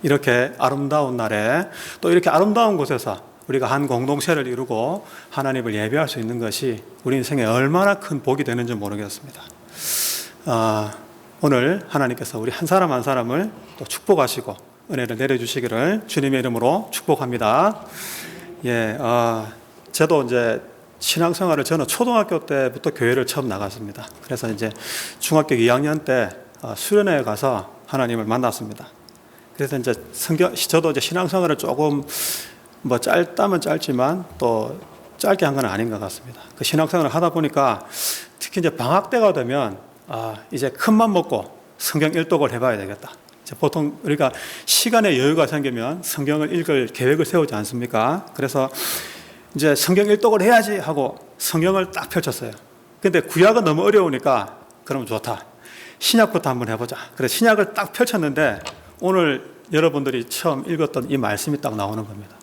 이렇게 아름다운 날에 또 이렇게 아름다운 곳에서 우리가 한 공동체를 이루고 하나님을 예배할 수 있는 것이 우리 인생에 얼마나 큰 복이 되는지 모르겠습니다. 오늘 하나님께서 우리 한 사람 한 사람을 또 축복하시고 은혜를 내려주시기를 주님의 이름으로 축복합니다. 저도 이제 신앙생활을 저는 초등학교 때부터 교회를 처음 나갔습니다. 그래서 이제 중학교 2학년 때 수련회에 가서 하나님을 만났습니다. 그래서 이제 저도 이제 신앙생활을 조금 뭐 짧다면 짧지만 또 짧게 한 건 아닌 것 같습니다. 그 신앙생활을 하다 보니까 특히 이제 방학 때가 되면 이제 큰맘 먹고 성경 일독을 해봐야 되겠다. 보통 우리가 시간의 여유가 생기면 성경을 읽을 계획을 세우지 않습니까? 그래서 이제 성경 일독을 해야지 하고 성경을 딱 펼쳤어요. 근데 구약은 너무 어려우니까 그럼 좋다. 신약부터 한번 해보자. 그래서 신약을 딱 펼쳤는데 오늘 여러분들이 처음 읽었던 이 말씀이 딱 나오는 겁니다.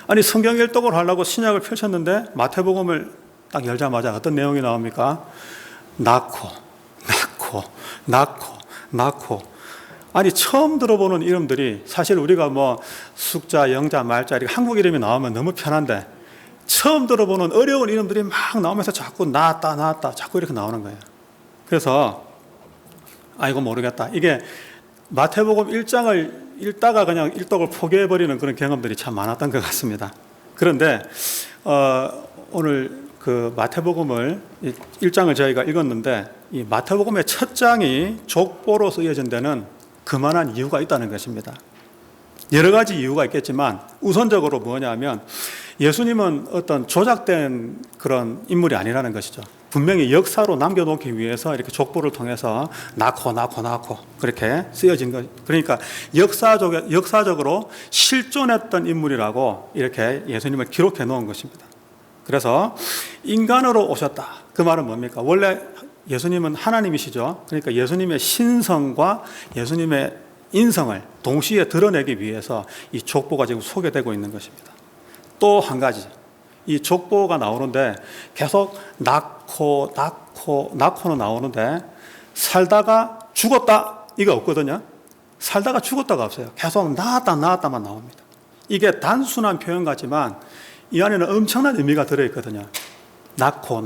아니 성경 일독을 하려고 신약을 펼쳤는데 마태복음을 딱 열자마자 어떤 내용이 나옵니까? 낳고 아니 처음 들어보는 이름들이 사실 우리가 뭐 숙자, 영자, 말자 이렇게 한국 이름이 나오면 너무 편한데 처음 들어보는 어려운 이름들이 막 나오면서 자꾸 낳았다 자꾸 이렇게 나오는 거예요. 그래서 이거 모르겠다. 이게 마태복음 1장을 읽다가 그냥 일독을 포기해버리는 그런 경험들이 참 많았던 것 같습니다. 그런데 오늘 그 마태복음을 1장을 저희가 읽었는데 이 마태복음의 첫 장이 족보로 쓰여진 데는 그만한 이유가 있다는 것입니다. 여러 가지 이유가 있겠지만 우선적으로 뭐냐면 예수님은 어떤 조작된 그런 인물이 아니라는 것이죠. 분명히 역사로 남겨놓기 위해서 이렇게 족보를 통해서 낳고 그렇게 쓰여진 것. 그러니까 역사적으로 실존했던 인물이라고 이렇게 예수님을 기록해 놓은 것입니다. 그래서 인간으로 오셨다. 그 말은 뭡니까? 원래 예수님은 하나님이시죠. 그러니까 예수님의 신성과 예수님의 인성을 동시에 드러내기 위해서 이 족보가 지금 소개되고 있는 것입니다. 또 한 가지, 이 족보가 나오는데 계속 낳고는 나오는데 살다가 죽었다 이거 없거든요. 살다가 죽었다가 없어요. 계속 낳았다만 나옵니다. 이게 단순한 표현 같지만 이 안에는 엄청난 의미가 들어있거든요. 낳고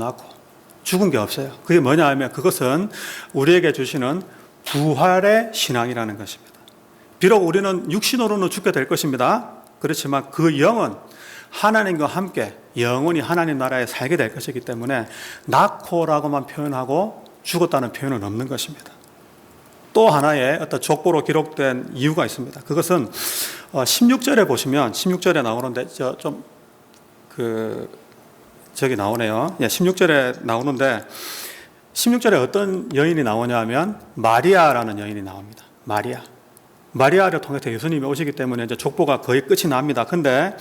죽은 게 없어요. 그게 뭐냐 하면 그것은 우리에게 주시는 부활의 신앙이라는 것입니다. 비록 우리는 육신으로는 죽게 될 것입니다. 그렇지만 그 영은 하나님과 함께 영원히 하나님 나라에 살게 될 것이기 때문에 낳고라고만 표현하고 죽었다는 표현은 없는 것입니다. 또 하나의 어떤 족보로 기록된 이유가 있습니다. 그것은 16절에 보시면 16절에 나오는데 저기 나오네요. 16절에 나오는데 16절에 어떤 여인이 나오냐 하면 마리아라는 여인이 나옵니다. 마리아를 통해서 예수님이 오시기 때문에 이제 족보가 거의 끝이 납니다. 근데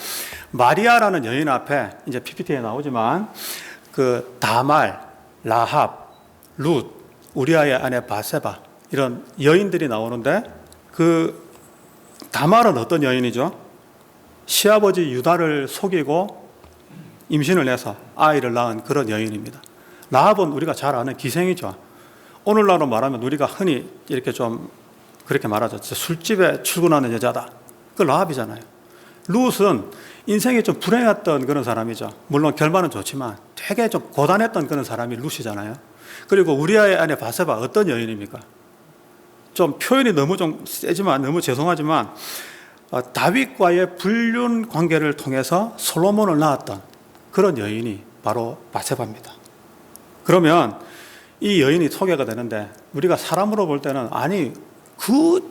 마리아라는 여인 앞에 이제 PPT에 나오지만 그 다말, 라합, 룻, 우리아의 아내 바세바 이런 여인들이 나오는데 그 다말은 어떤 여인이죠? 시아버지 유다를 속이고 임신을 해서 아이를 낳은 그런 여인입니다. 라합은 우리가 잘 아는 기생이죠. 오늘날로 말하면 우리가 흔히 이렇게 좀 그렇게 말하죠. 술집에 출근하는 여자다. 그 라합이잖아요. 룻은 인생이 좀 불행했던 그런 사람이죠. 물론 결말은 좋지만 되게 좀 고단했던 그런 사람이 룻이잖아요. 그리고 우리아의 아내 바세바 어떤 여인입니까? 좀 표현이 너무 좀 세지만 너무 죄송하지만 다윗과의 불륜 관계를 통해서 솔로몬을 낳았던 그런 여인이 바로 바세바입니다. 그러면 이 여인이 소개가 되는데 우리가 사람으로 볼 때는 아니 그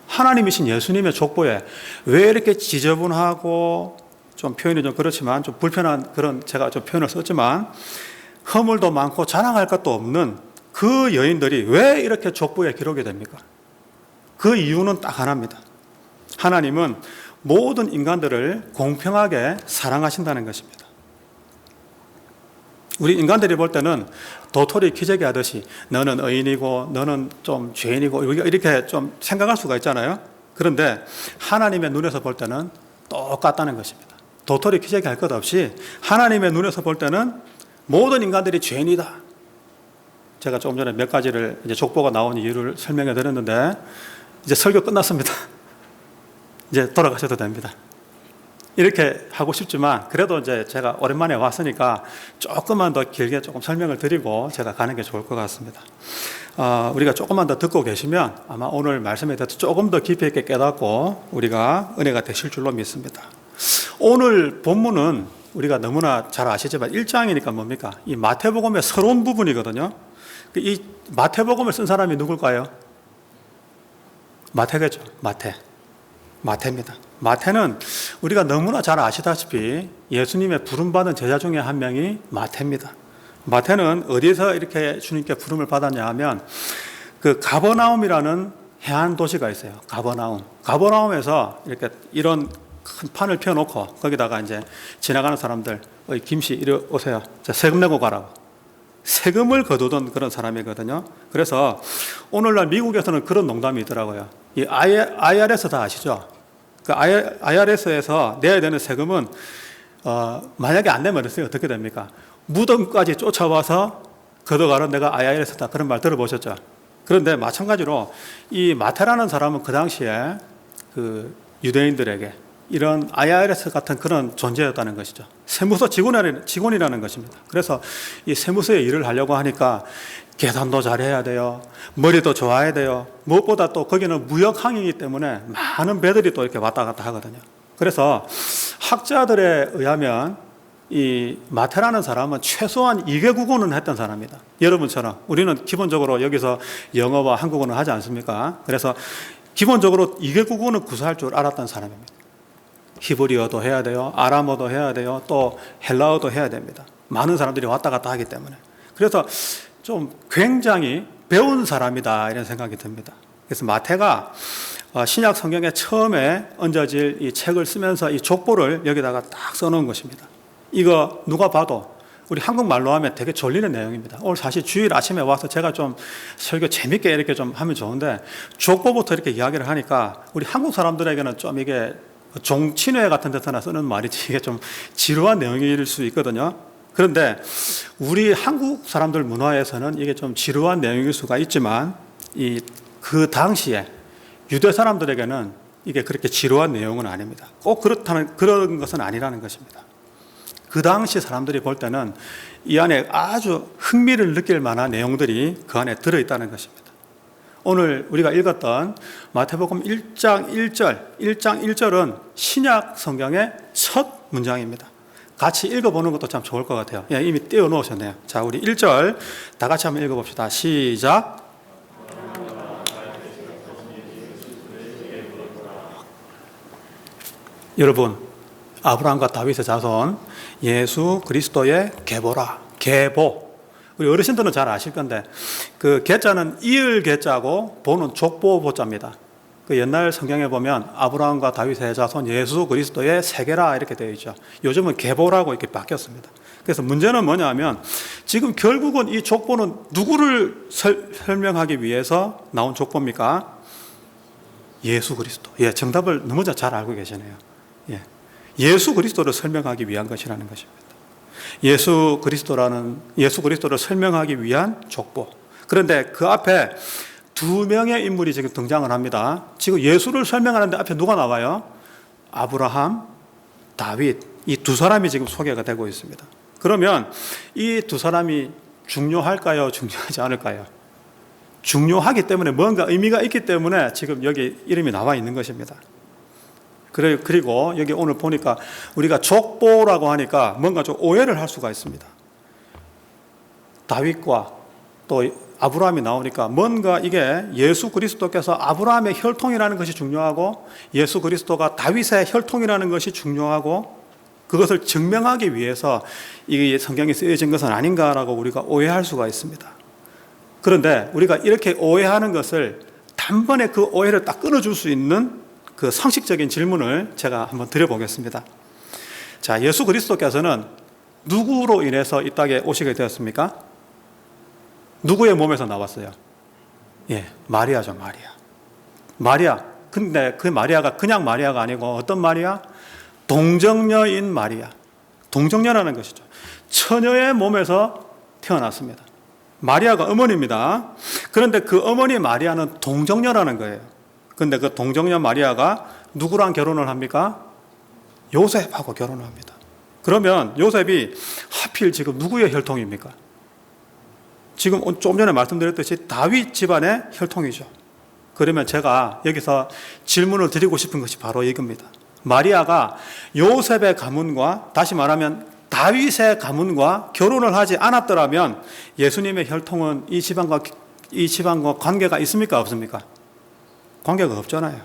하나님이신 예수님의 족보에 왜 이렇게 지저분하고 좀 표현이 좀 그렇지만 좀 불편한 그런 제가 좀 표현을 썼지만 허물도 많고 자랑할 것도 없는 그 여인들이 왜 이렇게 족보에 기록이 됩니까? 그 이유는 딱 하나입니다. 하나님은 모든 인간들을 공평하게 사랑하신다는 것입니다. 우리 인간들이 볼 때는 도토리 기저귀 하듯이 너는 의인이고 너는 좀 죄인이고 이렇게 좀 생각할 수가 있잖아요. 그런데 하나님의 눈에서 볼 때는 똑같다는 것입니다. 도토리 기저귀 할 것 없이 하나님의 눈에서 볼 때는 모든 인간들이 죄인이다. 제가 조금 전에 몇 가지를 이제 족보가 나온 이유를 설명해 드렸는데 이제 설교 끝났습니다. 이제 돌아가셔도 됩니다. 이렇게 하고 싶지만 그래도 이제 제가 오랜만에 왔으니까 조금만 더 길게 조금 설명을 드리고 제가 가는 게 좋을 것 같습니다. 우리가 조금만 더 듣고 계시면 아마 오늘 말씀에 대해서 조금 더 깊이 있게 깨닫고 우리가 은혜가 되실 줄로 믿습니다. 오늘 본문은 우리가 너무나 잘 아시지만 1장이니까 뭡니까? 이 마태복음의 서론 부분이거든요. 이 마태복음을 쓴 사람이 누굴까요? 마태겠죠. 마태입니다. 마태는 우리가 너무나 잘 아시다시피 예수님의 부름받은 제자 중에 한 명이 마태입니다. 마태는 어디서 이렇게 주님께 부름을 받았냐 하면 그 가버나움이라는 해안 도시가 있어요. 가버나움에서 이렇게 이런 큰 판을 펴놓고 거기다가 이제 지나가는 사람들, 김씨 이리 오세요. 세금 내고 가라고. 세금을 거두던 그런 사람이거든요. 그래서 오늘날 미국에서는 그런 농담이 있더라고요. 이 IRS 다 아시죠? 그 IRS에서 내야 되는 세금은 만약에 안 내면 어떻게 됩니까? 무덤까지 쫓아와서 걷어가는 내가 IRS다 그런 말 들어보셨죠? 그런데 마찬가지로 이 마태라는 사람은 그 당시에 그 유대인들에게 이런 IRS 같은 그런 존재였다는 것이죠. 세무서 직원이라는 것입니다. 그래서 이 세무서의 일을 하려고 하니까 계산도 잘해야 돼요. 머리도 좋아야 돼요. 무엇보다 또 거기는 무역항이기 때문에 많은 배들이 또 이렇게 왔다 갔다 하거든요. 그래서 학자들에 의하면 이 마태라는 사람은 최소한 2개 국어는 했던 사람이다. 여러분처럼 우리는 기본적으로 여기서 영어와 한국어는 하지 않습니까? 그래서 기본적으로 2개 국어는 구사할 줄 알았던 사람입니다. 히브리어도 해야 돼요. 아람어도 해야 돼요. 또 헬라어도 해야 됩니다. 많은 사람들이 왔다 갔다 하기 때문에. 그래서 좀 굉장히 배운 사람이다 이런 생각이 듭니다. 그래서 마태가 신약 성경에 처음에 얹어질 이 책을 쓰면서 이 족보를 여기다가 딱 써놓은 것입니다. 이거 누가 봐도 우리 한국말로 하면 되게 졸리는 내용입니다. 오늘 사실 주일 아침에 와서 제가 좀 설교 재밌게 이렇게 좀 하면 좋은데 족보부터 이렇게 이야기를 하니까 우리 한국 사람들에게는 좀 이게 종친회 같은 데서나 쓰는 말이지 이게 좀 지루한 내용일 수 있거든요. 그런데 우리 한국 사람들 문화에서는 이게 좀 지루한 내용일 수가 있지만 그 당시에 유대 사람들에게는 이게 그렇게 지루한 내용은 아닙니다. 꼭 그런 것은 아니라는 것입니다. 그 당시 사람들이 볼 때는 이 안에 아주 흥미를 느낄 만한 내용들이 그 안에 들어있다는 것입니다. 오늘 우리가 읽었던 마태복음 1장 1절은 신약 성경의 첫 문장입니다. 같이 읽어보는 것도 참 좋을 것 같아요. 예, 이미 띄워놓으셨네요. 자, 우리 1절 다 같이 한번 읽어봅시다. 시작. 여러분, 아브라함과 다윗의 자손 예수 그리스도의 계보라. 계보. 우리 어르신들은 잘 아실 건데 그 계자는 이을 계자고 보는 족보 보자입니다. 그 옛날 성경에 보면 아브라함과 다윗의 자손 예수 그리스도의 세계라 이렇게 되어 있죠. 요즘은 계보라고 이렇게 바뀌었습니다. 그래서 문제는 뭐냐면 지금 결국은 이 족보는 누구를 설명하기 위해서 나온 족보입니까? 예수 그리스도. 예, 정답을 너무 잘 알고 계시네요. 예, 예수 그리스도를 설명하기 위한 것이라는 것입니다. 예수 그리스도를 설명하기 위한 족보. 그런데 그 앞에 두 명의 인물이 지금 등장을 합니다. 지금 예수를 설명하는데 앞에 누가 나와요? 아브라함, 다윗. 이 두 사람이 지금 소개가 되고 있습니다. 그러면 이 두 사람이 중요할까요? 중요하지 않을까요? 중요하기 때문에 뭔가 의미가 있기 때문에 지금 여기 이름이 나와 있는 것입니다. 그리고 여기 오늘 보니까 우리가 족보라고 하니까 뭔가 좀 오해를 할 수가 있습니다. 다윗과 또 아브라함이 나오니까 뭔가 이게 예수 그리스도께서 아브라함의 혈통이라는 것이 중요하고 예수 그리스도가 다윗의 혈통이라는 것이 중요하고 그것을 증명하기 위해서 이 성경이 쓰여진 것은 아닌가라고 우리가 오해할 수가 있습니다. 그런데 우리가 이렇게 오해하는 것을 단번에 그 오해를 딱 끊어줄 수 있는 그 상식적인 질문을 제가 한번 드려보겠습니다. 자, 예수 그리스도께서는 누구로 인해서 이 땅에 오시게 되었습니까? 누구의 몸에서 나왔어요? 예, 마리아죠, 마리아. 근데 그 마리아가 그냥 마리아가 아니고 어떤 마리아? 동정녀인 마리아. 동정녀라는 것이죠. 처녀의 몸에서 태어났습니다. 마리아가 어머니입니다. 그런데 그 어머니 마리아는 동정녀라는 거예요. 근데 그 동정녀 마리아가 누구랑 결혼을 합니까? 요셉하고 결혼을 합니다. 그러면 요셉이 하필 지금 누구의 혈통입니까? 지금 좀 전에 말씀드렸듯이 다윗 집안의 혈통이죠. 그러면 제가 여기서 질문을 드리고 싶은 것이 바로 이겁니다. 마리아가 요셉의 가문과, 다시 말하면 다윗의 가문과 결혼을 하지 않았더라면 예수님의 혈통은 이 집안과 관계가 있습니까? 없습니까? 관계가 없잖아요.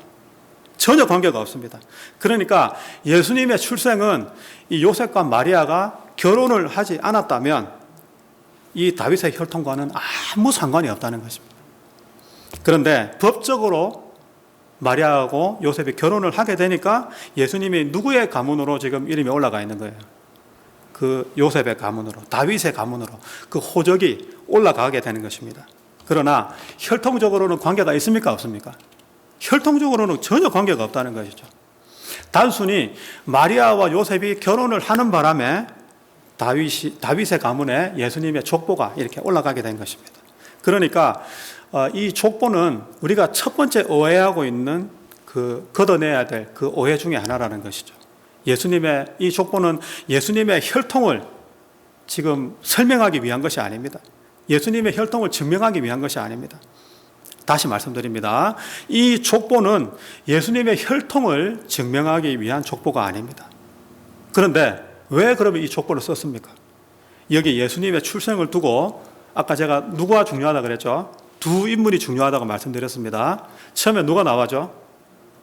전혀 관계가 없습니다. 그러니까 예수님의 출생은 이 요셉과 마리아가 결혼을 하지 않았다면 이 다윗의 혈통과는 아무 상관이 없다는 것입니다. 그런데 법적으로 마리아하고 요셉이 결혼을 하게 되니까 예수님이 누구의 가문으로 지금 이름이 올라가 있는 거예요? 그 요셉의 가문으로, 다윗의 가문으로 그 호적이 올라가게 되는 것입니다. 그러나 혈통적으로는 관계가 있습니까? 없습니까? 혈통적으로는 전혀 관계가 없다는 것이죠. 단순히 마리아와 요셉이 결혼을 하는 바람에 다윗의 가문에 예수님의 족보가 이렇게 올라가게 된 것입니다. 그러니까 이 족보는 우리가 첫 번째 오해하고 있는 걷어내야 될 그 오해 중에 하나라는 것이죠. 이 족보는 예수님의 혈통을 지금 설명하기 위한 것이 아닙니다. 예수님의 혈통을 증명하기 위한 것이 아닙니다. 다시 말씀드립니다. 이 족보는 예수님의 혈통을 증명하기 위한 족보가 아닙니다. 그런데 왜 그러면 이 족보를 썼습니까? 여기 예수님의 출생을 두고 아까 제가 누가 중요하다고 그랬죠? 두 인물이 중요하다고 말씀드렸습니다. 처음에 누가 나와죠?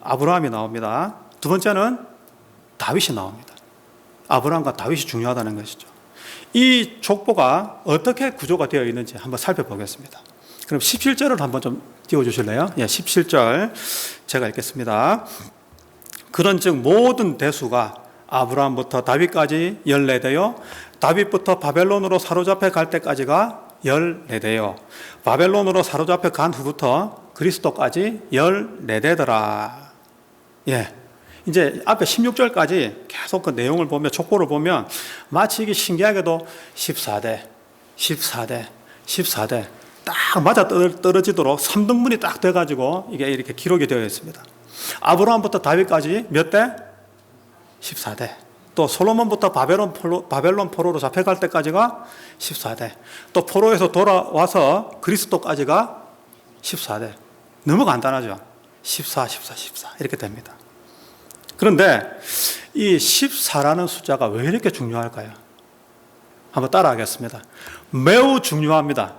아브라함이 나옵니다. 두 번째는 다윗이 나옵니다. 아브라함과 다윗이 중요하다는 것이죠. 이 족보가 어떻게 구조가 되어 있는지 한번 살펴보겠습니다. 그럼 17절을 한번 좀 띄워주실래요? 17절 제가 읽겠습니다. 그런즉 모든 대수가 아브라함부터 다윗까지 14대요 다윗부터 바벨론으로 사로잡혀 갈 때까지가 14대요 바벨론으로 사로잡혀 간 후부터 그리스도까지 14대더라. 이제 앞에 16절까지 계속 그 내용을 보면, 족보를 보면 마치 이게 신기하게도 14대 딱 맞아 떨어지도록 3등분이 딱 돼가지고 이게 이렇게 기록이 되어 있습니다. 아브라함부터 다윗까지 몇 대? 14대. 또 솔로몬부터 바벨론 포로로 잡혀갈 때까지가 14대. 또 포로에서 돌아와서 그리스도까지가 14대. 너무 간단하죠? 14 이렇게 됩니다. 그런데 이 14라는 숫자가 왜 이렇게 중요할까요? 한번 따라하겠습니다. 매우 중요합니다.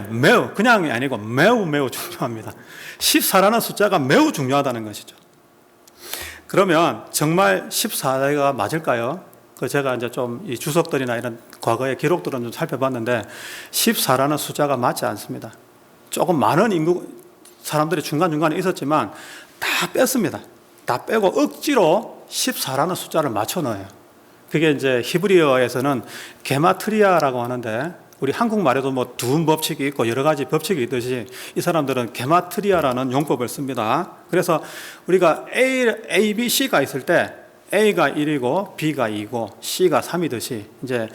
매우, 그냥이 아니고 매우 중요합니다. 14라는 숫자가 매우 중요하다는 것이죠. 그러면 정말 14대가 맞을까요? 제가 이제 좀 이 주석들이나 이런 과거의 기록들은 좀 살펴봤는데 14라는 숫자가 맞지 않습니다. 조금 많은 인구 사람들이 중간중간에 있었지만 다 뺐습니다. 다 빼고 억지로 14라는 숫자를 맞춰 넣어요. 그게 이제 히브리어에서는 게마트리아라고 하는데, 우리 한국말에도 뭐 두음 법칙이 있고 여러 가지 법칙이 있듯이 이 사람들은 게마트리아라는 용법을 씁니다. 그래서 우리가 A, B, C가 있을 때 A가 1이고 B가 2고 C가 3이듯이 이제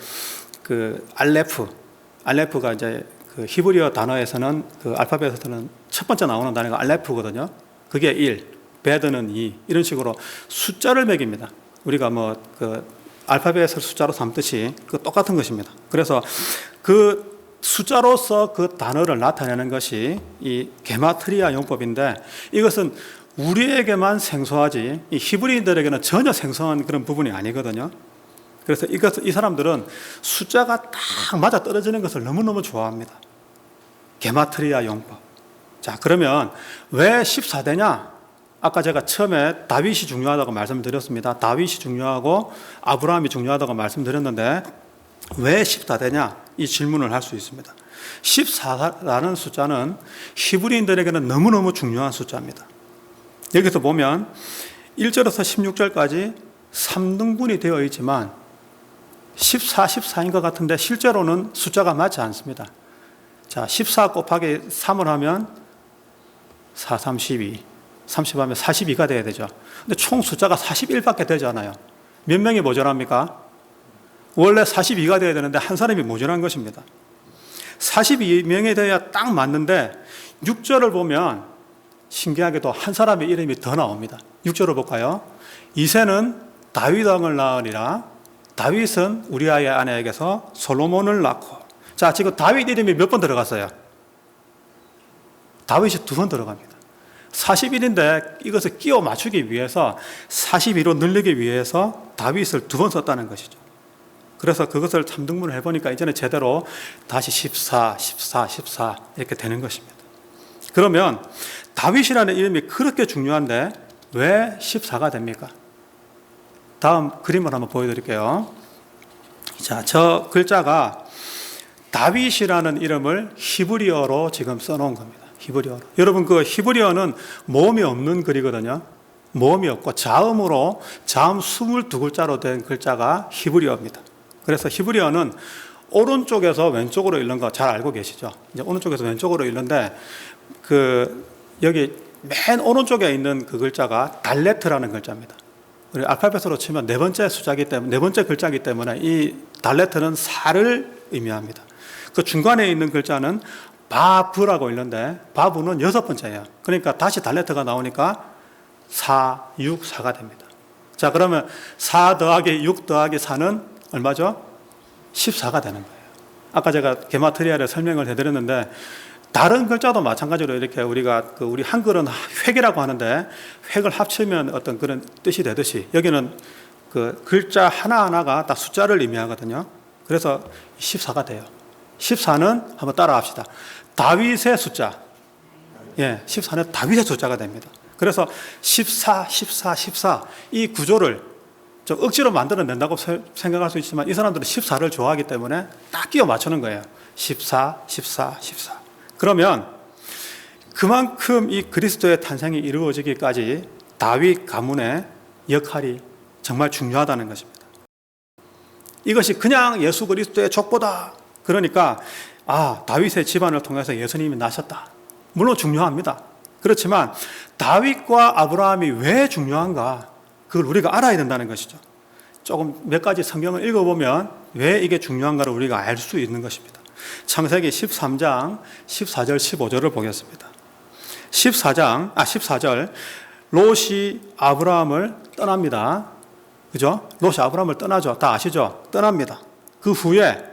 그 알레프가 이제 그 히브리어 단어에서는 그 알파벳에서는 첫 번째 나오는 단어가 알레프거든요. 그게 1, 베드는 2, 이런 식으로 숫자를 매깁니다. 우리가 뭐 그 알파벳을 숫자로 삼듯이 그 똑같은 것입니다. 그래서 그 숫자로서 그 단어를 나타내는 것이 이 게마트리아 용법인데, 이것은 우리에게만 생소하지 이 히브리인들에게는 전혀 생소한 그런 부분이 아니거든요. 그래서 이 사람들은 숫자가 딱 맞아 떨어지는 것을 너무너무 좋아합니다. 게마트리아 용법. 자, 그러면 왜 14대냐? 아까 제가 처음에 다윗이 중요하다고 말씀드렸습니다. 다윗이 중요하고 아브라함이 중요하다고 말씀드렸는데 왜 14대냐? 이 질문을 할 수 있습니다. 14라는 숫자는 히브리인들에게는 너무너무 중요한 숫자입니다. 여기서 보면 1절에서 16절까지 3등분이 되어 있지만 14인 것 같은데 실제로는 숫자가 맞지 않습니다. 자, 14 곱하기 3을 하면 4, 32, 30하면 42가 돼야 되죠. 근데 총 숫자가 41밖에 되지 않아요. 몇 명이 모자랍니까? 원래 42가 돼야 되는데 한 사람이 모자란 것입니다. 42명이 돼야 딱 맞는데 6절을 보면 신기하게도 한 사람의 이름이 더 나옵니다. 6절을 볼까요? 이새는 다윗 왕을 낳으리라. 다윗은 우리아의 아내에게서 솔로몬을 낳고. 자, 지금 다윗 이름이 몇 번 들어갔어요? 다윗이 2번 들어갑니다. 41인데 이것을 끼워 맞추기 위해서 42로 늘리기 위해서 다윗을 2번 썼다는 것이죠. 그래서 그것을 참등분을 해보니까 이제는 제대로 다시 14, 14, 14 이렇게 되는 것입니다. 그러면 다윗이라는 이름이 그렇게 중요한데 왜 14가 됩니까? 다음 그림을 한번 보여드릴게요. 자, 저 글자가 다윗이라는 이름을 히브리어로 지금 써놓은 겁니다. 히브리어로. 여러분, 그 히브리어는 모음이 없는 글이거든요. 모음이 없고 자음으로, 자음 22글자로 된 글자가 히브리어입니다. 그래서 히브리어는 오른쪽에서 왼쪽으로 읽는 거 잘 알고 계시죠? 이제 오른쪽에서 왼쪽으로 읽는데, 여기 맨 오른쪽에 있는 그 글자가 달레트라는 글자입니다. 우리 알파벳으로 치면 네 번째 숫자기 때문에, 네 번째 글자이기 때문에 이 달레트는 4를 의미합니다. 그 중간에 있는 글자는 바브라고 읽는데, 바브는 6번째예요. 그러니까 다시 달레트가 나오니까 4, 6, 4가 됩니다. 자, 그러면 4 더하기 6 더하기 4는 얼마죠? 14가 되는 거예요. 아까 제가 게마트리아를 설명을 해드렸는데, 다른 글자도 마찬가지로 이렇게 우리 한글은 획이라고 하는데, 획을 합치면 어떤 그런 뜻이 되듯이, 여기는 그 글자 하나하나가 딱 숫자를 의미하거든요. 그래서 14가 돼요. 14는 한번 따라 합시다. 다윗의 숫자. 예, 14는 다윗의 숫자가 됩니다. 그래서 14, 14, 14 이 구조를 좀 억지로 만들어낸다고 생각할 수 있지만, 이 사람들은 14를 좋아하기 때문에 딱 끼워 맞추는 거예요. 14, 14, 14. 그러면 그만큼 이 그리스도의 탄생이 이루어지기까지 다윗 가문의 역할이 정말 중요하다는 것입니다. 이것이 그냥 예수 그리스도의 족보다. 그러니까 다윗의 집안을 통해서 예수님이 나셨다. 물론 중요합니다. 그렇지만 다윗과 아브라함이 왜 중요한가? 그걸 우리가 알아야 된다는 것이죠. 조금 몇 가지 성경을 읽어보면 왜 이게 중요한가를 우리가 알 수 있는 것입니다. 창세기 13장 14절 15절을 보겠습니다. 14절 롯이 아브라함을 떠납니다. 그죠? 롯이 아브라함을 떠나죠. 다 아시죠? 떠납니다. 그 후에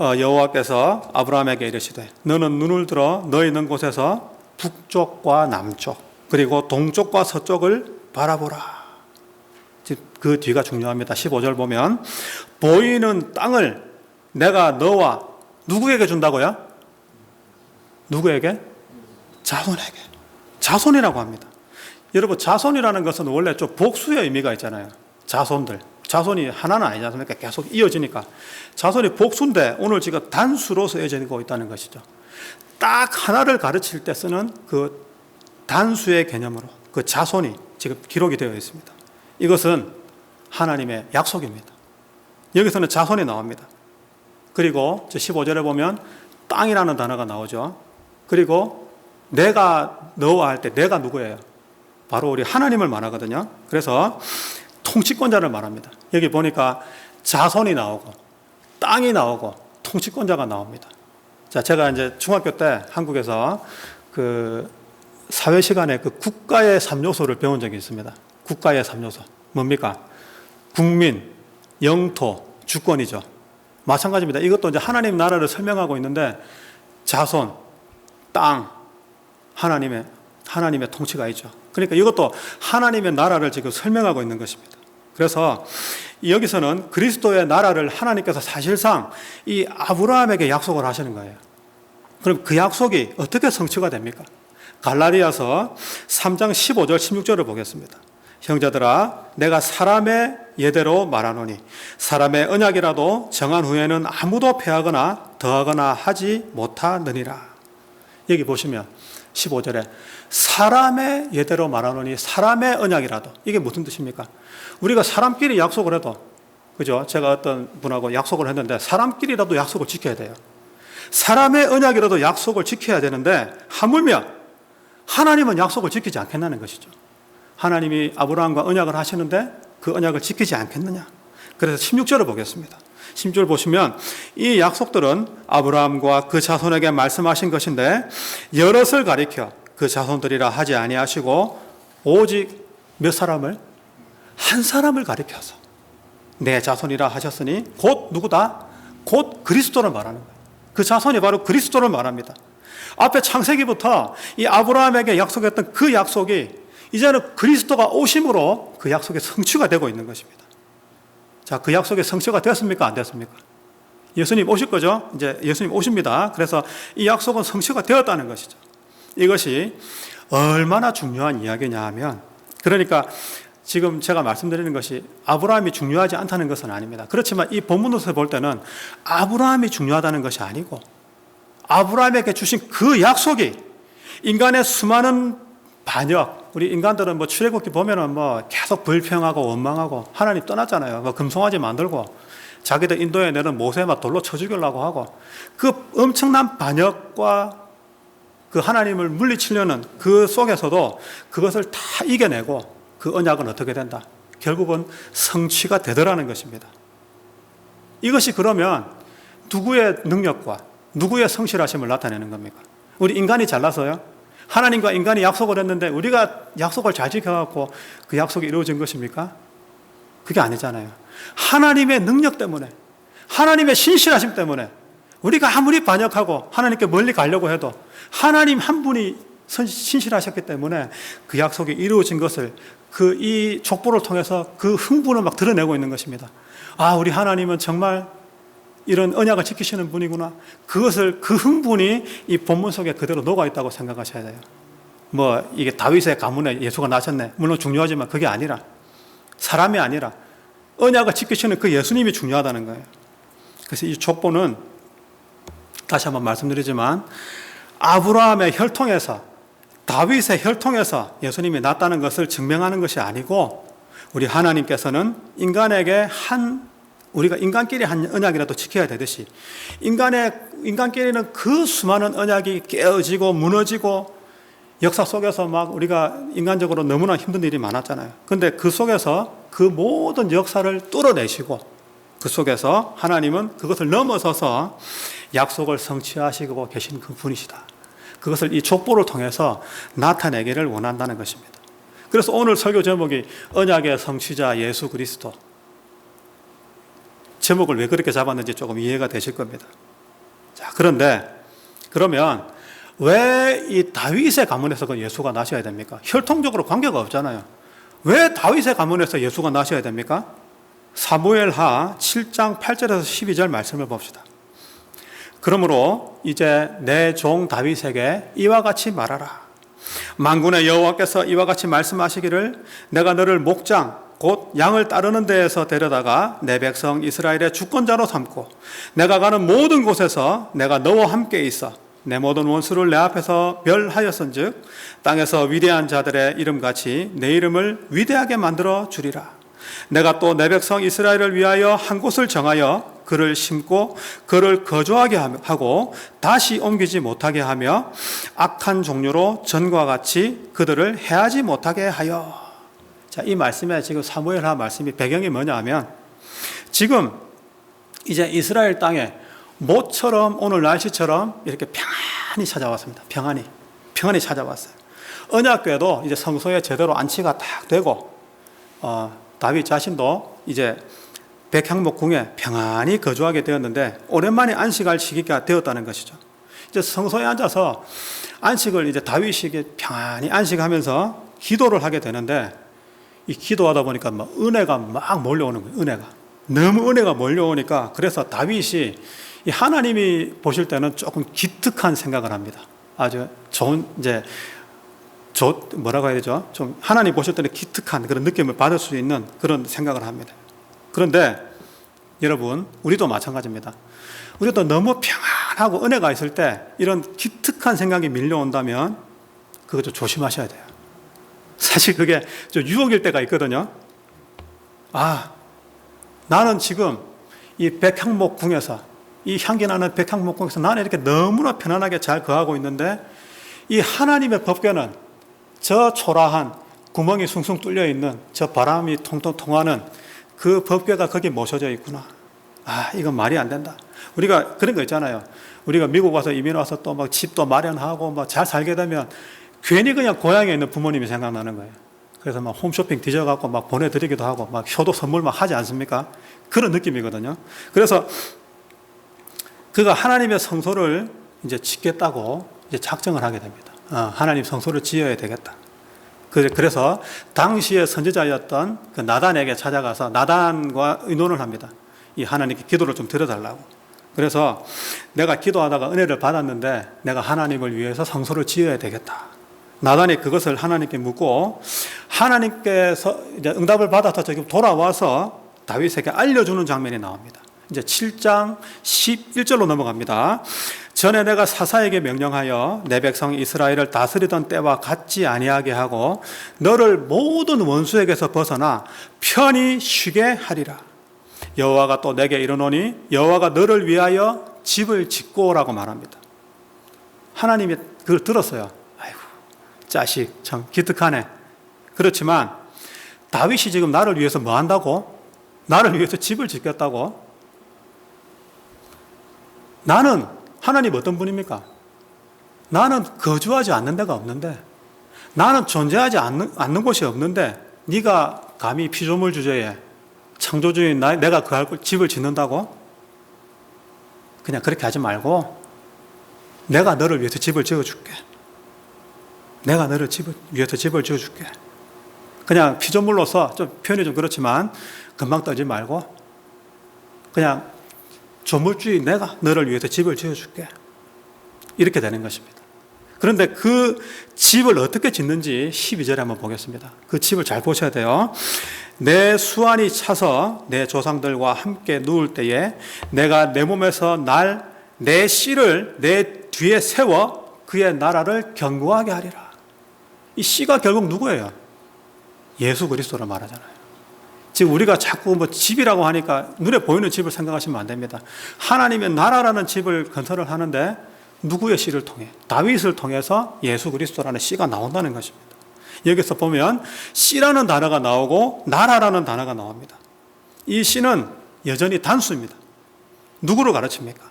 여호와께서 아브라함에게 이르시되 너는 눈을 들어 너 있는 곳에서 북쪽과 남쪽 그리고 동쪽과 서쪽을 바라보라. 그 뒤가 중요합니다. 15절 보면 보이는 땅을 내가 너와 누구에게 준다고요? 누구에게? 자손에게. 자손이라고 합니다. 여러분, 자손이라는 것은 원래 좀 복수의 의미가 있잖아요. 자손들. 자손이 하나는 아니지 않습니까? 계속 이어지니까. 자손이 복수인데 오늘 지금 단수로 쓰여지고 있다는 것이죠. 딱 하나를 가르칠 때 쓰는 그 단수의 개념으로 그 자손이 지금 기록이 되어 있습니다. 이것은 하나님의 약속입니다. 여기서는 자손이 나옵니다. 그리고 15절에 보면 땅이라는 단어가 나오죠. 그리고 내가 너와 할 때 내가 누구예요? 바로 우리 하나님을 말하거든요. 그래서 통치권자를 말합니다. 여기 보니까 자손이 나오고 땅이 나오고 통치권자가 나옵니다. 자, 제가 이제 중학교 때 한국에서 그 사회 시간에 그 국가의 3요소를 배운 적이 있습니다. 국가의 3요소. 뭡니까? 국민, 영토, 주권이죠. 마찬가지입니다. 이것도 이제 하나님 나라를 설명하고 있는데 자손, 땅, 하나님의 통치가 있죠. 그러니까 이것도 하나님의 나라를 지금 설명하고 있는 것입니다. 그래서 여기서는 그리스도의 나라를 하나님께서 사실상 이 아브라함에게 약속을 하시는 거예요. 그럼 그 약속이 어떻게 성취가 됩니까? 갈라디아서 3장 15절 16절을 보겠습니다. 형제들아 내가 사람의 예대로 말하노니 사람의 언약이라도 정한 후에는 아무도 패하거나 더하거나 하지 못하느니라. 여기 보시면 15절에 사람의 예대로 말하노니 사람의 언약이라도, 이게 무슨 뜻입니까? 우리가 사람끼리 약속을 해도, 그죠? 제가 어떤 분하고 약속을 했는데 사람끼리라도 약속을 지켜야 돼요. 사람의 언약이라도 약속을 지켜야 되는데 하물며 하나님은 약속을 지키지 않겠다는 것이죠. 하나님이 아브라함과 언약을 하시는데 그 언약을 지키지 않겠느냐. 그래서 16절을 보겠습니다. 16절 보시면 이 약속들은 아브라함과 그 자손에게 말씀하신 것인데 여럿을 가리켜 그 자손들이라 하지 아니하시고 오직 몇 사람을? 한 사람을 가리켜서 내 자손이라 하셨으니 곧 누구다? 곧 그리스도를 말하는 거예요. 그 자손이 바로 그리스도를 말합니다. 앞에 창세기부터 이 아브라함에게 약속했던 그 약속이 이제는 그리스도가 오심으로 그 약속의 성취가 되고 있는 것입니다. 자, 그 약속의 성취가 됐습니까? 안 됐습니까? 예수님 오실 거죠? 이제 예수님 오십니다. 그래서 이 약속은 성취가 되었다는 것이죠. 이것이 얼마나 중요한 이야기냐 하면, 그러니까 지금 제가 말씀드리는 것이 아브라함이 중요하지 않다는 것은 아닙니다. 그렇지만 이 본문에서 볼 때는 아브라함이 중요하다는 것이 아니고 아브라함에게 주신 그 약속이 인간의 수많은 반역, 우리 인간들은 뭐 출애굽기 보면은 뭐 계속 불평하고 원망하고 하나님 떠났잖아요. 뭐 금송아지 만들고 자기들 인도에 내는 모세 막 돌로 쳐 죽이려고 하고 그 엄청난 반역과 그 하나님을 물리치려는 그 속에서도 그것을 다 이겨내고 그 언약은 어떻게 된다? 결국은 성취가 되더라는 것입니다. 이것이 그러면 누구의 능력과 누구의 성실하심을 나타내는 겁니까? 우리 인간이 잘나서요? 하나님과 인간이 약속을 했는데 우리가 약속을 잘 지켜갖고 그 약속이 이루어진 것입니까? 그게 아니잖아요. 하나님의 능력 때문에, 하나님의 신실하심 때문에 우리가 아무리 반역하고 하나님께 멀리 가려고 해도 하나님 한 분이 신실하셨기 때문에 그 약속이 이루어진 것을 이 족보를 통해서 그 흥분을 막 드러내고 있는 것입니다. 아, 우리 하나님은 정말 이런 언약을 지키시는 분이구나. 그것을 그 흥분이 이 본문 속에 그대로 녹아 있다고 생각하셔야 돼요. 뭐 이게 다윗의 가문에 예수가 나셨네. 물론 중요하지만 그게 아니라 사람이 아니라 언약을 지키시는 그 예수님이 중요하다는 거예요. 그래서 이 족보는 다시 한번 말씀드리지만 아브라함의 혈통에서 다윗의 혈통에서 예수님이 났다는 것을 증명하는 것이 아니고 우리 하나님께서는 인간에게 우리가 인간끼리 한 언약이라도 지켜야 되듯이 인간끼리는 그 수많은 언약이 깨어지고 무너지고 역사 속에서 막 우리가 인간적으로 너무나 힘든 일이 많았잖아요. 그런데 그 속에서 그 모든 역사를 뚫어내시고 그 속에서 하나님은 그것을 넘어서서 약속을 성취하시고 계신 그 분이시다. 그것을 이 족보를 통해서 나타내기를 원한다는 것입니다. 그래서 오늘 설교 제목이 언약의 성취자 예수 그리스도. 제목을 왜 그렇게 잡았는지 조금 이해가 되실 겁니다. 자, 그러면 왜 이 다윗의 가문에서 그 예수가 나셔야 됩니까? 혈통적으로 관계가 없잖아요. 왜 다윗의 가문에서 예수가 나셔야 됩니까? 사무엘하 7장 8절에서 12절 말씀을 봅시다. 그러므로 이제 내 종 다윗에게 이와 같이 말하라. 만군의 여호와께서 이와 같이 말씀하시기를 내가 너를 목장 곧 양을 따르는 데에서 데려다가 내 백성 이스라엘의 주권자로 삼고 내가 가는 모든 곳에서 내가 너와 함께 있어 내 모든 원수를 내 앞에서 멸하였은즉 땅에서 위대한 자들의 이름같이 내 이름을 위대하게 만들어 주리라. 내가 또 내 백성 이스라엘을 위하여 한 곳을 정하여 그를 심고 그를 거주하게 하고 다시 옮기지 못하게 하며 악한 종류로 전과 같이 그들을 해하지 못하게 하여. 자, 이 말씀에 지금 사무엘하 말씀이 배경이 뭐냐 하면 지금 이제 이스라엘 땅에 모처럼 오늘 날씨처럼 이렇게 평안히 찾아왔습니다. 평안히 찾아왔어요. 언약궤도 이제 성소에 제대로 안치가 딱 되고 다윗 자신도 이제 백향목궁에 평안히 거주하게 되었는데 오랜만에 안식할 시기가 되었다는 것이죠. 이제 성소에 앉아서 안식을 이제 다윗이 평안히 안식하면서 기도를 하게 되는데 이 기도하다 보니까 막 은혜가 막 몰려오는 거예요. 너무 은혜가 몰려오니까 그래서 다윗이 이 하나님이 보실 때는 조금 기특한 생각을 합니다. 아주 좋은 뭐라고 해야 되죠? 좀 하나님 보실 때는 기특한 그런 느낌을 받을 수 있는 그런 생각을 합니다. 그런데 여러분, 우리도 마찬가지입니다. 우리도 너무 평안하고 은혜가 있을 때 이런 기특한 생각이 밀려온다면 그거 좀 조심하셔야 돼요. 사실 그게 좀 유혹일 때가 있거든요. 아, 나는 지금 이 백향목궁에서 이 향기 나는 백향목궁에서 나는 이렇게 너무나 편안하게 잘 거하고 있는데 이 하나님의 법궤는 저 초라한 구멍이 숭숭 뚫려 있는 저 바람이 통통 통하는 그 법궤가 거기 모셔져 있구나. 아, 이건 말이 안 된다. 우리가 그런 거 있잖아요. 우리가 미국 와서 이민 와서 또 막 집도 마련하고 막 잘 살게 되면 괜히 그냥 고향에 있는 부모님이 생각나는 거예요. 그래서 막 홈쇼핑 뒤져갖고 막 보내드리기도 하고 막 효도 선물 막 하지 않습니까? 그런 느낌이거든요. 그래서 그가 하나님의 성소를 이제 짓겠다고 이제 작정을 하게 됩니다. 하나님 성소를 지어야 되겠다. 그래서 당시의 선지자였던 그 나단에게 찾아가서 나단과 의논을 합니다. 이 하나님께 기도를 좀 드려달라고. 그래서 내가 기도하다가 은혜를 받았는데 내가 하나님을 위해서 성소를 지어야 되겠다. 나단이 그것을 하나님께 묻고 하나님께서 이제 응답을 받아서 지금 돌아와서 다윗에게 알려주는 장면이 나옵니다. 이제 7장 11절로 넘어갑니다. 전에 내가 사사에게 명령하여 내 백성 이스라엘을 다스리던 때와 같지 아니하게 하고 너를 모든 원수에게서 벗어나 편히 쉬게 하리라. 여호와가 또 내게 이르노니 여호와가 너를 위하여 집을 짓고라고 말합니다. 하나님이 그걸 들었어요. 아이고 자식 참 기특하네. 그렇지만 다윗이 지금 나를 위해서 뭐 한다고? 나를 위해서 집을 짓겠다고? 나는 하나님 어떤 분입니까? 나는 거주하지 않는 데가 없는데, 나는 존재하지 않는 곳이 없는데 네가 감히 피조물 주제에 창조주인 내가 그 집을 짓는다고? 그냥 그렇게 하지 말고 내가 너를 위해서 집을 지어줄게. 내가 너를 위해서 집을 지어줄게. 그냥 피조물로서 좀 표현이 좀 그렇지만 금방 떨지 말고 그냥 조물주의 내가 너를 위해서 집을 지어줄게. 이렇게 되는 것입니다. 그런데 그 집을 어떻게 짓는지 12절에 한번 보겠습니다. 그 집을 잘 보셔야 돼요. 내 수완이 차서 내 조상들과 함께 누울 때에 내가 내 몸에서 내 씨를 내 뒤에 세워 그의 나라를 견고하게 하리라. 이 씨가 결국 누구예요? 예수 그리스도를 말하잖아요. 지금 우리가 자꾸 뭐 집이라고 하니까 눈에 보이는 집을 생각하시면 안 됩니다. 하나님의 나라라는 집을 건설을 하는데 누구의 씨를 통해? 다윗을 통해서 예수 그리스도라는 씨가 나온다는 것입니다. 여기서 보면 씨라는 단어가 나오고 나라라는 단어가 나옵니다. 이 씨는 여전히 단수입니다. 누구를 가르칩니까?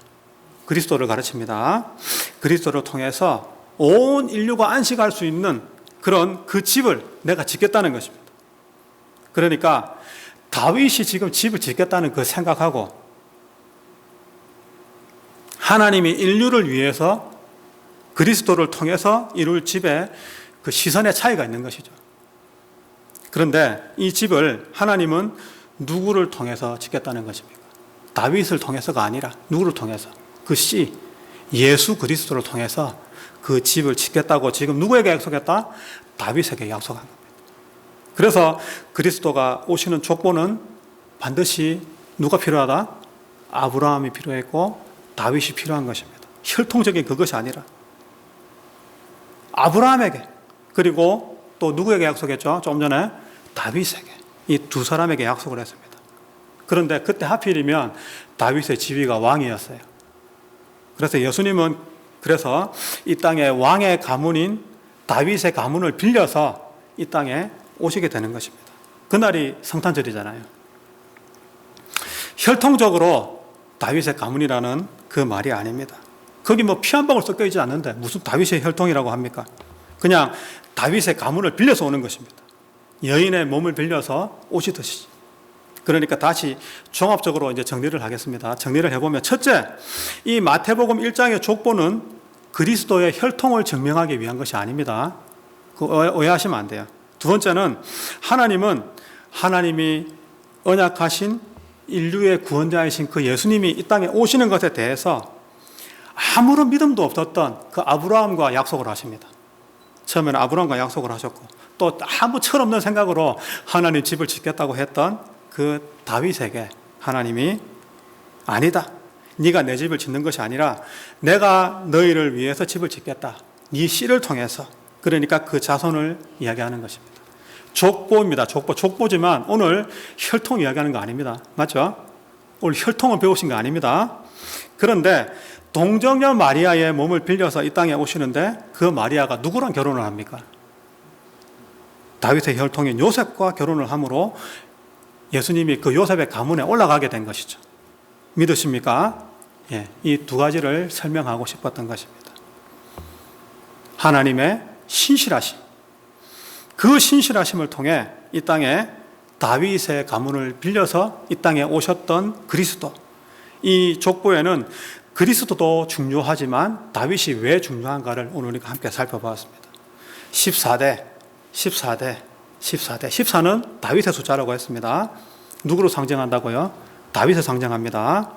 그리스도를 가르칩니다. 그리스도를 통해서 온 인류가 안식할 수 있는 그런 그 집을 내가 짓겠다는 것입니다. 그러니까 다윗이 지금 집을 짓겠다는 그 생각하고 하나님이 인류를 위해서 그리스도를 통해서 이룰 집에 그 시선의 차이가 있는 것이죠. 그런데 이 집을 하나님은 누구를 통해서 짓겠다는 것입니까? 다윗을 통해서가 아니라 누구를 통해서? 그 씨, 예수 그리스도를 통해서 그 집을 짓겠다고 지금 누구에게 약속했다? 다윗에게 약속한 겁니다. 그래서 그리스도가 오시는 족보는 반드시 누가 필요하다? 아브라함이 필요했고 다윗이 필요한 것입니다. 혈통적인 그것이 아니라 아브라함에게 그리고 또 누구에게 약속했죠? 좀 전에 다윗에게 이 두 사람에게 약속을 했습니다. 그런데 그때 하필이면 다윗의 지위가 왕이었어요. 그래서 예수님은 그래서 이 땅의 왕의 가문인 다윗의 가문을 빌려서 이 땅에 오시게 되는 것입니다. 그날이 성탄절이잖아요. 혈통적으로 다윗의 가문이라는 그 말이 아닙니다. 거기 뭐 피 한 방울 섞여 있지 않는데 무슨 다윗의 혈통이라고 합니까? 그냥 다윗의 가문을 빌려서 오는 것입니다. 여인의 몸을 빌려서 오시듯이. 그러니까 다시 종합적으로 이제 정리를 하겠습니다. 정리를 해보면 첫째, 이 마태복음 1장의 족보는 그리스도의 혈통을 증명하기 위한 것이 아닙니다. 오해하시면 안 돼요. 두 번째는 하나님이 언약하신 인류의 구원자이신 그 예수님이 이 땅에 오시는 것에 대해서 아무런 믿음도 없었던 그 아브라함과 약속을 하십니다. 처음에는 아브라함과 약속을 하셨고 또 아무 철없는 생각으로 하나님 집을 짓겠다고 했던 그 다윗에게 하나님이 아니다. 네가 내 집을 짓는 것이 아니라 내가 너희를 위해서 집을 짓겠다. 네 씨를 통해서. 그러니까 그 자손을 이야기하는 것입니다. 족보입니다. 족보지만 오늘 혈통 이야기하는 거 아닙니다. 맞죠? 오늘 혈통을 배우신 거 아닙니다. 그런데 동정녀 마리아의 몸을 빌려서 이 땅에 오시는데 그 마리아가 누구랑 결혼을 합니까? 다윗의 혈통인 요셉과 결혼을 함으로 예수님이 그 요셉의 가문에 올라가게 된 것이죠. 믿으십니까? 이 두 가지를 설명하고 싶었던 것입니다. 하나님의 신실하심. 그 신실하심을 통해 이 땅에 다윗의 가문을 빌려서 이 땅에 오셨던 그리스도. 이 족보에는 그리스도도 중요하지만 다윗이 왜 중요한가를 오늘 우리가 함께 살펴보았습니다. 14대, 14는 다윗의 숫자라고 했습니다. 누구로 상징한다고요? 다윗을 상징합니다.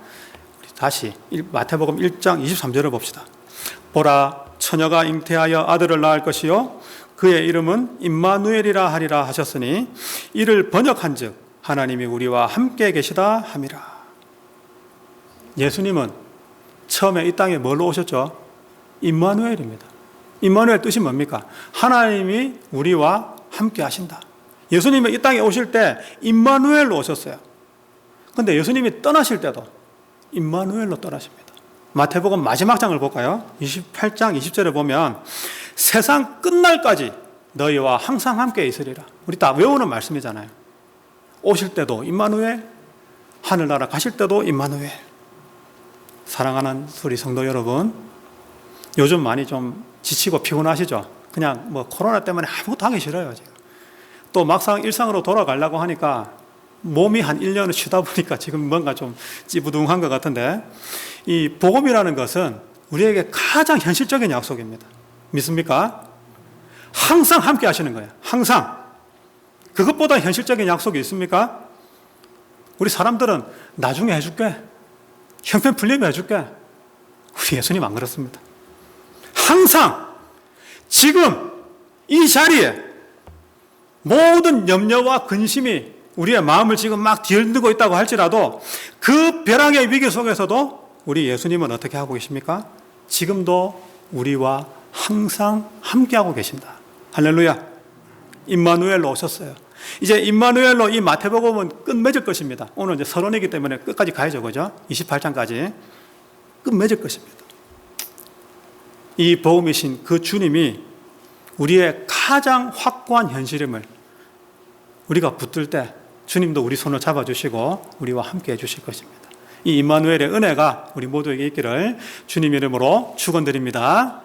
다시 마태복음 1장 23절을 봅시다. 보라, 처녀가 잉태하여 아들을 낳을 것이요 그의 이름은 임마누엘이라 하리라 하셨으니 이를 번역한즉 하나님이 우리와 함께 계시다 함이라. 예수님은 처음에 이 땅에 뭘로 오셨죠? 임마누엘입니다. 임마누엘 뜻이 뭡니까? 하나님이 우리와 함께 하신다. 예수님이 이 땅에 오실 때 임마누엘로 오셨어요. 그런데 예수님이 떠나실 때도 임마누엘로 떠나십니다. 마태복음 마지막 장을 볼까요? 28장 20절에 보면 세상 끝날까지 너희와 항상 함께 있으리라. 우리 다 외우는 말씀이잖아요. 오실 때도 임마누엘, 하늘나라 가실 때도 임마누엘. 사랑하는 우리 성도 여러분, 요즘 많이 좀 지치고 피곤하시죠? 그냥 뭐 코로나 때문에 아무것도 하기 싫어요, 지금. 또 막상 일상으로 돌아가려고 하니까 몸이 한 1년을 쉬다 보니까 지금 뭔가 좀 찌부둥한 것 같은데, 이 복음이라는 것은 우리에게 가장 현실적인 약속입니다. 믿습니까? 항상 함께 하시는 거예요. 항상. 그것보다 현실적인 약속이 있습니까? 우리 사람들은 나중에 해줄게, 형편 풀리면 해줄게. 우리 예수님 안 그렇습니다. 항상 지금 이 자리에 모든 염려와 근심이 우리의 마음을 지금 막 뒤흔들고 있다고 할지라도 그 벼랑의 위기 속에서도 우리 예수님은 어떻게 하고 계십니까? 지금도 우리와 항상 함께하고 계신다. 할렐루야. 임마누엘로 오셨어요. 이제 임마누엘로 이 마태복음은 끝맺을 것입니다. 오늘 이제 서론이기 때문에 끝까지 가야죠, 그죠? 28장까지 끝맺을 것입니다. 이 복음이신 그 주님이 우리의 가장 확고한 현실임을 우리가 붙들 때 주님도 우리 손을 잡아주시고 우리와 함께 해주실 것입니다. 이 임마누엘의 은혜가 우리 모두에게 있기를 주님 이름으로 축원드립니다.